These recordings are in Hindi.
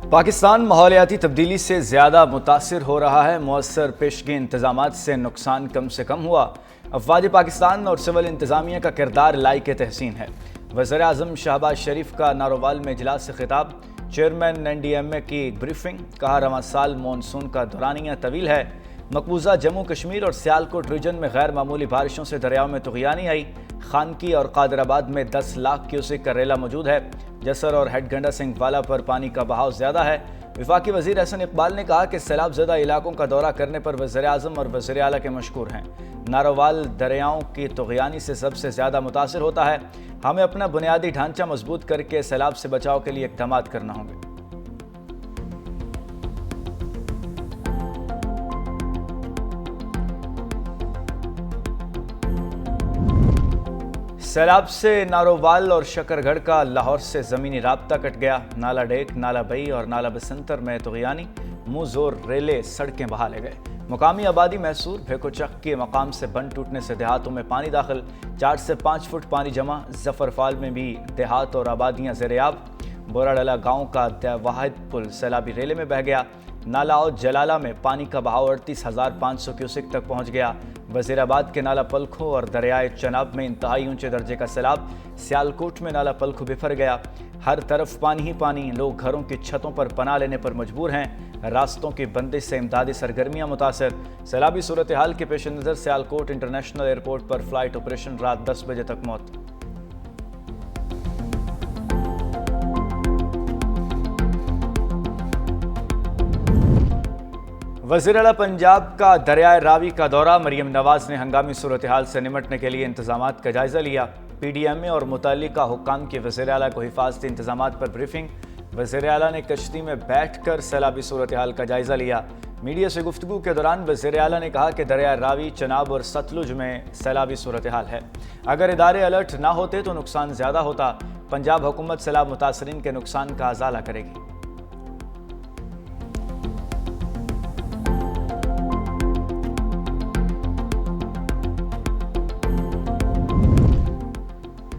पाकिस्तान माहौलियाती तब्दीली से ज़्यादा मुतासिर हो रहा है। मौसर पेशगी इंतजामात से नुकसान कम से कम हुआ। अफवाज पाकिस्तान और सिविल इंतज़ामिया का किरदार लायक तहसीन है। वज़ीर आज़म शहबाज शरीफ का नारोवाल में इजलास से खिताब। चेयरमैन NDMA की ब्रीफिंग। कहा रवां साल मानसून का दौरानिया तवील है। मकबूजा जम्मू कश्मीर और सियालकोट रीजन में गैर मामूली बारिशों से दरियाओं में तुग़यानी आई। खानकी और कादराबाद में 10 लाख क्यूसेक का रेला मौजूद है। जसर और हेडगंडा सिंह वाला पर पानी का बहाव ज़्यादा है। वफाकी वज़ीर एहसन इकबाल ने कहा कि सैलाब ज़दा इलाकों का दौरा करने पर वज़ीर आज़म और वज़ीर आला के मशकूर हैं। नारोवाल दरियाओं की तुग़यानी से सबसे ज़्यादा मुतासिर होता है। हमें अपना बुनियादी ढांचा मजबूत करके सैलाब से बचाव के लिए इक़दाम करना होंगे। सैलाब से नारोवाल और शकरगढ़ का लाहौर से ज़मीनी राब्ता कट गया। नाला डेक, नाला बई और नाला बसंतर में तुग़यानी। मुँह जोर रेले सड़कें बहा ले गए। मुकामी आबादी महसूर। भेकोचक के मकाम से बंद टूटने से देहातों में पानी दाखिल। 4 से 5 फुट पानी जमा। जफरफाल में भी देहात और आबादियाँ ज़ेर-ए-आब। बोराडला गाँव का वाहिद पुल सैलाबी रेले में बह गया। नाला और जलाला में पानी का बहाव 38,500 क्यूसेक तक पहुँच गया। वज़ीराबाद के नाला पलखो और दरियाए चनाब में इंतहाई ऊंचे दर्जे का सैलाब। सियालकोट में नाला पलखो बिफर गया। हर तरफ पानी ही पानी। लोग घरों की छतों पर पनाह लेने पर मजबूर हैं। रास्तों की बंदिश से इमदादी सरगर्मियां मुतासर। सैलाबी सूरत हाल के पेश नज़र सियालकोट इंटरनेशनल एयरपोर्ट पर फ्लाइट ऑपरेशन रात 10 बजे तक मौत। वज़ीर आला पंजाब का दरियाए रावी का दौरा। मरियम नवाज ने हंगामी सूरत हाल से निमटने के लिए इंतजामात का जायजा लिया। PDMA और मुतल्लिका हुक्काम की वज़ीर आला को हिफाजती इंतजामात पर ब्रीफिंग। वज़ीर आला ने कश्ती में बैठ कर सैलाबी सूरत हाल का जायजा लिया। मीडिया से गुफ्तगू के दौरान वज़ीर आला ने कहा कि दरियाए रावी, चनाब और सतलुज में सैलाबी सूरत हाल है। अगर इदारे अलर्ट ना होते तो नुकसान ज़्यादा होता। पंजाब हुकूमत सैलाब मुतासरीन के नुकसान का अजाला करेगी।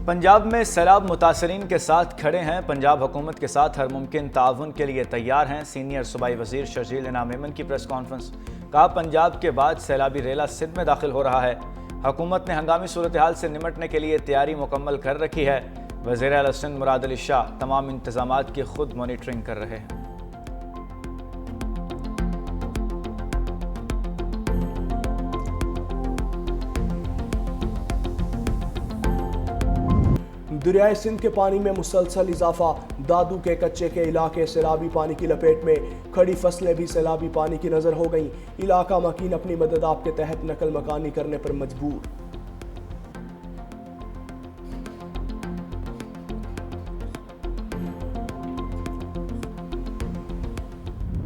पंजाब में सैलाब मुतासरीन के साथ खड़े हैं। पंजाब हुकूमत के साथ हर मुमकिन ताउन के लिए तैयार हैं। सीनियर सूबाई वज़ीर शर्जील इनाम मेमन की प्रेस कॉन्फ्रेंस। कहा पंजाब के बाद सैलाबी रेला सिंध में दाखिल हो रहा है। हुकूमत ने हंगामी सूरत हाल से निमटने के लिए तैयारी मुकम्मल कर रखी है। वज़ीर आला सिंध मुराद अली शाह तमाम इंतजामात की खुद मॉनिटरिंग कर रहे हैं। दरियाए सिंध के पानी में मुसलसल इजाफा। दादू के कच्चे के इलाके सैलाबी पानी की लपेट में। खड़ी फसलें भी सैलाबी पानी की नजर हो गईं। इलाका मकीन अपनी मदद आपके तहत नकल मकानी करने पर मजबूर।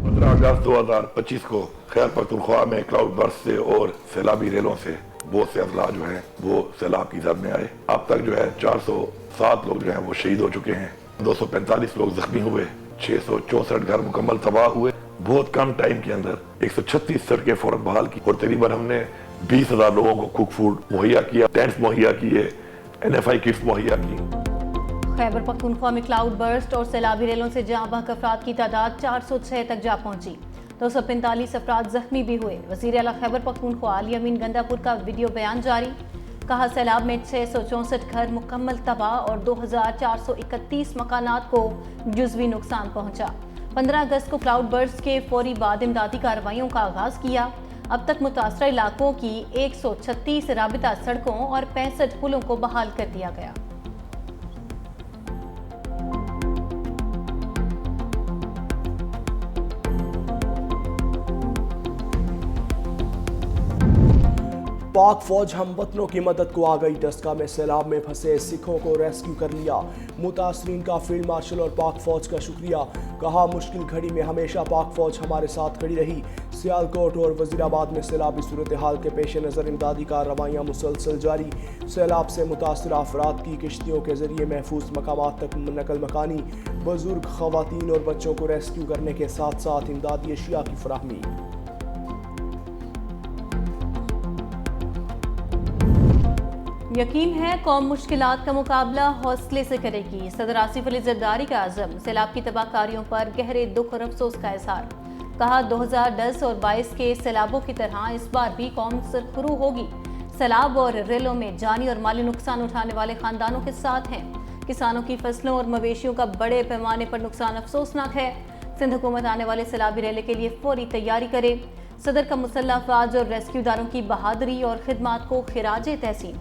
15 अगस्त 2025 को खैर पख्तूनख्वा में क्लाउड बर्स्ट से और सैलाबी रेलों से बहुत से अजला जो हैं वो सैलाब की जद में आए। अब तक जो है 407 लोग जो हैं वो शहीद हो चुके हैं। 245 लोग जख्मी हुए। 664 घर मुकम्मल तबाह हुए। बहुत कम टाइम के अंदर 136 सड़कें फौरन बहाल की और तकरीबन हमने 20,000 लोगों को कुक फूड मुहैया किया, टेंट्स मुहैया किए, NFI किट्स मुहैया की। खैबर पख्तूनख्वा में क्लाउड बर्स्ट और सैलाबी रेलों से जाँ बहक अफराद की तादाद 406 तक जा पहुंची। 245 अफराद जख्मी भी हुए। वज़ीर आला खैबर पख्तूनख्वा अली अमीन गंदापुर का वीडियो बयान जारी। कहा सैलाब में 664 घर मुकम्मल तबाह और 2,431 मकानात को जुज़वी नुकसान पहुंचा। 15 अगस्त को क्लाउड बर्स्ट के फौरी बाद इमदादी कार्रवाइयों का आगाज किया। अब तक मुतासरा इलाकों की 136 राबिता सड़कों और 65 पुलों को बहाल कर दिया गया। पाक फौज हम वतनों की मदद को आ गई। डस्का में सैलाब में फंसे सिखों को रेस्क्यू कर लिया। मुतासरीन का फील्ड मार्शल और पाक फौज का शुक्रिया। कहा मुश्किल घड़ी में हमेशा पाक फौज हमारे साथ खड़ी रही। सियालकोट और वजीराबाद में सैलाबी सूरत हाल के पेश नज़र इमदादी कार्रवाइयाँ मुसलसल जारी। सैलाब से मुतासर अफराद की किश्तियों के जरिए महफूज मकामात तक नकल मकानी। बुजुर्ग, खवातीन और बच्चों को रेस्क्यू करने के साथ साथ इमदादी अशिया की फराहमी। यकीन है कौम मुश्किलात का मुकाबला हौसले से करेगी। सदर आसिफ अली जरदारी का आज़म। सैलाब की तबाहकारियों पर गहरे दुख और अफसोस का इजहार। कहा 2010 और 22 के सैलाबों की तरह इस बार भी कौम सरखरू होगी। सैलाब और रेलों में जानी और माली नुकसान उठाने वाले खानदानों के साथ हैं। किसानों की फसलों और मवेशियों का बड़े पैमाने पर नुकसान अफसोसनाक है। सिंध हुकूमत आने वाले सैलाबी रेले के लिए फौरी तैयारी करे। सदर का मुसल्लह अफवाज और रेस्क्यूदारों की बहादुरी और खिदमात को खिराजे तहसीन।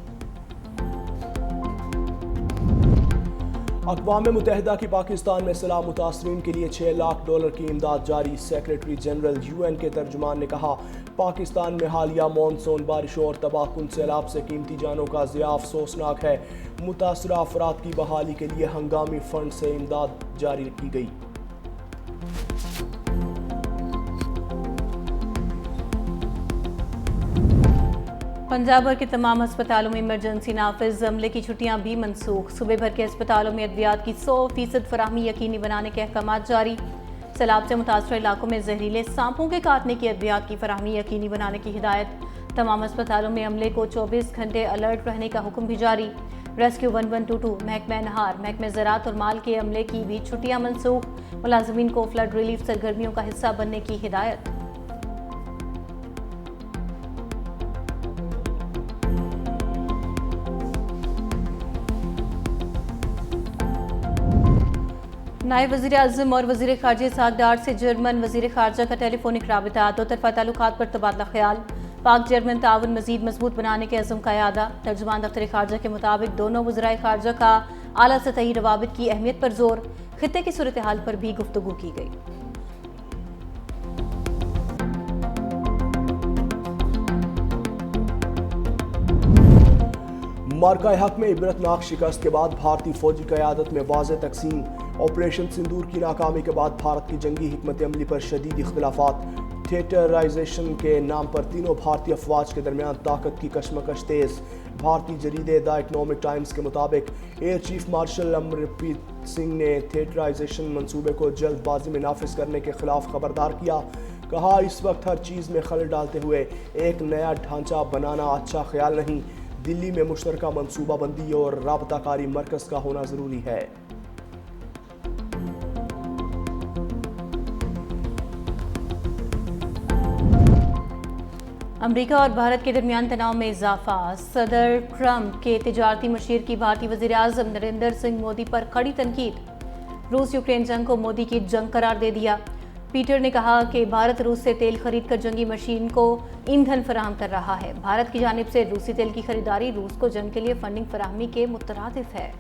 अक़वाम मुत्तहिदा की पाकिस्तान में सैलाब मुतासरीन के लिए $6 लाख की इमदाद जारी। सेक्रेटरी जनरल UN के तर्जुमान ने कहा, पाकिस्तान में हालिया मानसून बारिशों और तबाहकुन सैलाब से कीमती जानों का ज़िया अफसोसनाक है। मुतासरा अफराद की बहाली के लिए हंगामी फंड से इमदाद जारी की गई। पंजाब भर के तमाम अस्पतालों में इमरजेंसी नाफिज। अमले की छुट्टियां भी मनसूख। सूबे भर के अस्पतालों में अद्वियात की 100% फराहमी यकीनी बनाने के अहकाम जारी। सैलाब से मुतासर इलाकों में जहरीले सांपों के काटने की अद्वियात की फराहमी यकीनी बनाने की हिदायत। तमाम अस्पतालों में अमले को 24 घंटे अलर्ट रहने का हुक्म भी जारी। रेस्क्यू 1122, महकमा नहार, महकमा ज़राअत और माल के अमले की भी छुट्टियां मनसूख। मुलाजमीन को फ्लड रिलीफ सरगर्मियों का हिस्सा बनने की हिदायत। नायब वज़ीर आज़म और वज़ीर ख़ारजा इसहाक़ डार से जर्मन वज़ीर ख़ारजा का टेलीफोनिक राबिता। दो तरफ़ा ताल्लुकात पर तबादला ख़याल। पाक जर्मन ताउन मज़ीद मजबूत बनाने के अज़म का यादा। तर्जुमान दफ्तर ख़ारजा के मुताबिक दोनों वज़राए ख़ारजा का आला सतही रवाबित की अहमियत पर जोर। ख़ित्ते की सूरत हाल पर भी गुफ्तगू की गई। मार्का हक में इबरतनाक शिकस्त के बाद भारतीय फौजी क़यादत में वाज़ेह तक़सीम। ऑपरेशन सिंदूर की नाकामी के बाद भारत की जंगी हिकमत अमली पर शदीद इख्तिलाफात। थिएटराइजेशन के नाम पर तीनों भारतीय अफवाज के दरमियान ताकत की कशमकश तेज़। भारतीय जरीदे द इकनॉमिक टाइम्स के मुताबिक air chief marshal Amarpreet Singh ने थिएटराइजेशन मंसूबे को जल्दबाजी में नाफिज करने के खिलाफ खबरदार किया। कहा, इस वक्त हर चीज़ में खलल डालते हुए एक नया ढांचा बनाना अच्छा ख्याल नहीं। दिल्ली में मुश्तरका मनसूबाबंदी और राबताकारी मरकज़ का होना ज़रूरी है। अमरीका और भारत के दरमियान तनाव में इजाफा। सदर ट्रंप के तिजारती मशीर की भारतीय वज़ीर आज़म नरेंद्र सिंह मोदी पर कड़ी तनकीद। रूस यूक्रेन जंग को मोदी की जंग करार दे दिया। पीटर ने कहा कि भारत रूस से तेल खरीद कर जंगी मशीन को ईंधन फराहम कर रहा है। भारत की जानिब से रूसी तेल की खरीदारी रूस को जंग के लिए फंडिंग फराहमी के मुतरादिफ है।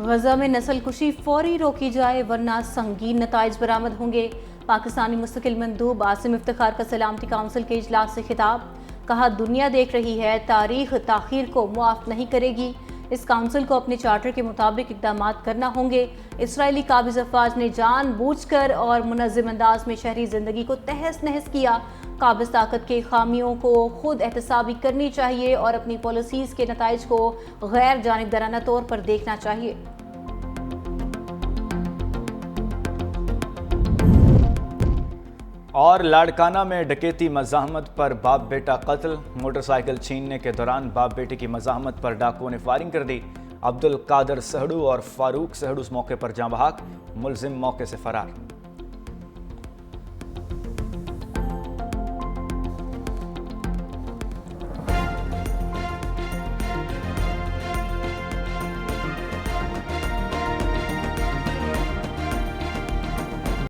गजा में नस्लकुशी फौरी रोकी जाए वरना संगीन नताइज बरामद होंगे। पाकिस्तानी मुस्तकिल मंदूब आसिम इफ्तिखार का सलामती काउंसिल के इजलास से खिताब। कहा, दुनिया देख रही है, तारीख ताखीर को मुआफ नहीं करेगी। इस काउंसिल को अपने चार्टर के मुताबिक इकदाम करना होंगे। इसराइली काबिज अफवाज ने जानबूझकर और मुनज़्ज़म अंदाज में शहरी जिंदगी को तहस नहस किया। काबिज ताकत के खामियों को खुद एहतसाबी करनी चाहिए और अपनी पॉलिसीज़ के नताइज को गैर जानिबदाराना तौर पर देखना चाहिए। और लाड़काना में डकैती मज़ाहमत पर बाप बेटा कत्ल। मोटरसाइकिल छीनने के दौरान बाप बेटे की मज़ाहमत पर डाकुओं ने फायरिंग कर दी। अब्दुल कादर सहड़ू और फारूक सहड़ू इस मौके पर जाँ बहक। मुलजिम मौके से फरार।